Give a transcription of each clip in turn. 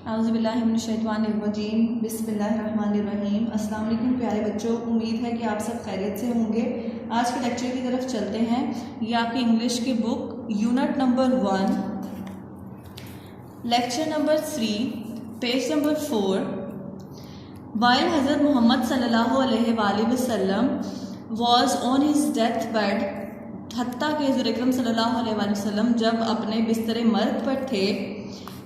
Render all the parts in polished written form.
औज़ुबिल्लाहिमिनश्शैतानिर्रजीम बिस्मिल्लाहिर्रहमानिर्रहीम। अस्सलाम वालेकुम प्यारे बच्चों, उम्मीद है कि आप सब खैरियत से होंगे। आज के लेक्चर की तरफ चलते हैं। ये आपकी इंग्लिश की book unit number 1 lecture number 3 page number 4। While Hazrat Muhammad sallallahu alaihi wasallam was on his death bed, हत्ता के हुज़ूर अकरम सल्लल्लाहु अलैहि वसल्लम जब अपने बिस्तर मर्द पर थे,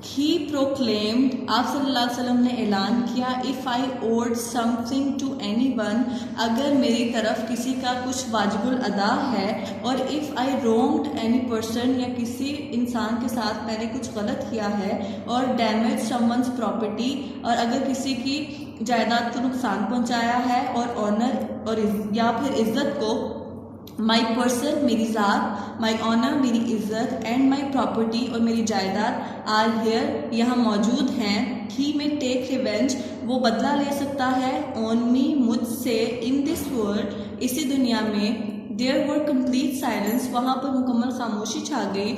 ही प्रोक्लेम्ड, आप सल्लल्लाहु अलैहि वसल्लम ने ऐलान किया, if I owed something to anyone, अगर मेरी तरफ किसी का कुछ वाजिबुल अदा है, और इफ़ आई रोंग्ड एनी पर्सन, या किसी इंसान के साथ मैंने कुछ गलत किया है, और डैमेज समवंस प्रॉपर्टी, और अगर किसी की जायदाद को नुकसान पहुंचाया है, और ऑनर और या फिर इज्जत को, माई पर्सन मेरी ज़ात, माई ऑनर मेरी इज्जत, एंड माई प्रॉपर्टी और मेरी जायदाद आर हेयर यहाँ मौजूद हैं, ही में टेक रिवेंज, वो बदला ले सकता है, ऑन मी मुझसे, इन दिस वर्ल्ड इसी दुनिया में। देयर वर कंप्लीट साइलेंस, वहाँ पर मुकम्मल खामोशी छा गई।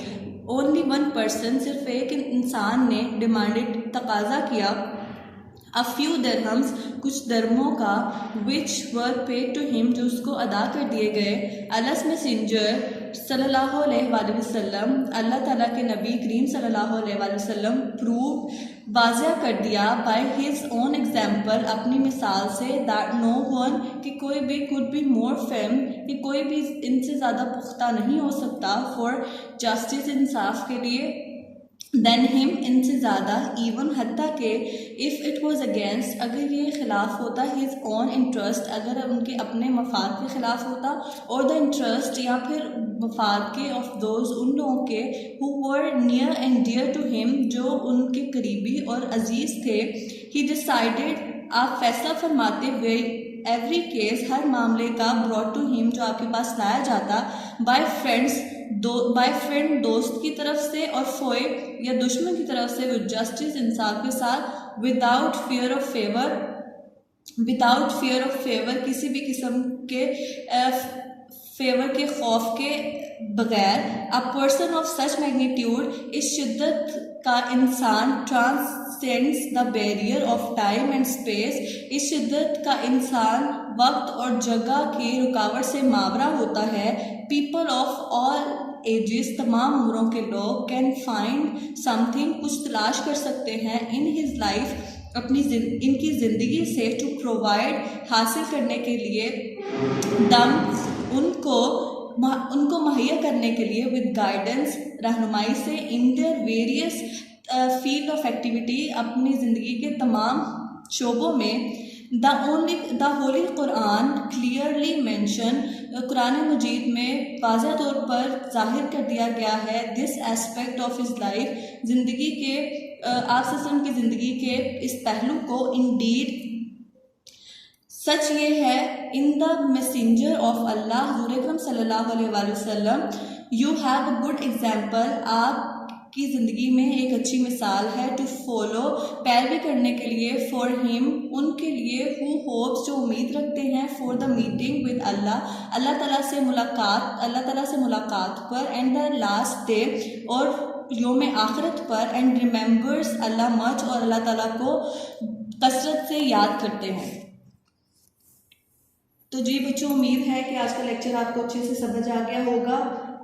ओनली वन पर्सन, सिर्फ एक इंसान ने डिमांडेड, तकाजा किया, अ फ्यू दरहम्स, कुछ दरमों का, विच वर पेड टू हिम, जो उसको अदा कर दिए गए। अल्लाह मैसेंजर सल्लल्लाहु अलैहि वसल्लम, अल्लाह ताला के नबी करीम सल्लल्लाहु अलैहि वसल्लम, प्रूव, वाज़ह कर दिया, बाय हिज ओन एग्जाम्पल, अपनी मिसाल से, दैट नो वन, कि कोई भी कुड बी मोर फेम, कि कोई भी इनसे ज़्यादा पुख्ता नहीं हो सकता, फॉर जस्टिस, इंसाफ के लिए, देन हिम, इनसे ज़्यादा, इवन हत्ता के, इफ़ इट वॉज अगेंस्ट, अगर ये खिलाफ होता, हिज ऑन इंटरेस्ट, अगर उनके अपने मफाद के खिलाफ होता, और द इंटरेस्ट, या फिर मफाद के, ऑफ दोज, उन लोगों के, who were near and dear to him, जो उनके करीबी और अजीज़ थे। ही डिसाइडेड, आप फैसला फरमाते हुए, एवरी केस, हर मामले का, ब्रॉट टू हिम, जो आपके पास लाया जाता, बाय फ्रेंड्स, बाय फ्रेंड, दोस्त की तरफ से, और फोए, या दुश्मन की तरफ से, विद जस्टिस, इंसाफ के साथ, without fear of favour, without fear of favour, किसी भी किस्म के फेवर के खौफ के बगैर। A person of such magnitude, इस शिद्दत का इंसान, transcends the barrier of time and space, इस शिद्दत का इंसान वक्त और जगह की रुकावट से मावरा होता है। पीपल ऑफ ऑल एजेस, तमाम उम्रों के लोग, कैन फाइंड समथिंग, कुछ तलाश कर सकते हैं, इन हिज लाइफ, इनकी ज़िंदगी से, टू प्रोवाइड, हासिल करने के लिए, दम, उनको मुहैया करने के लिए, विद गाइडेंस, रहनुमाई से, in their various field of activity, अपनी ज़िंदगी के तमाम शोबों में। The holy Quran clearly mention, Quran मजीद में वाज़ह तौर पर जाहिर कर दिया गया है, this aspect of his life, ज़िंदगी के, आप सल्लल्लाहु की ज़िंदगी के इस पहलू को, इंडीड, सच ये है, इन द मैसेंजर ऑफ अल्लाह, हुज़ूर अकरम सल्लल्लाहु अलैहि वसल्लम, you have a good example, आपकी ज़िंदगी में एक अच्छी मिसाल है, टू फॉलो, पैरवी करने के लिए, फॉर हिम, उनके लिए, हु होप्स, जो उम्मीद रखते हैं, फॉर द मीटिंग विद अल्लाह, अल्लाह ताला से मुलाकात पर, एंड द लास्ट डे, और योम आखिरत पर, एंड रिमेंबर्स अल्लाह मच, और अल्लाह ताला को कसरत से याद करते हैं। तो जी बच्चों, उम्मीद है कि आज का लेक्चर आपको अच्छे से समझ आ गया होगा।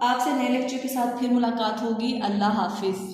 आपसे नए लेक्चर के साथ फिर मुलाकात होगी। अल्लाह हाफिज़।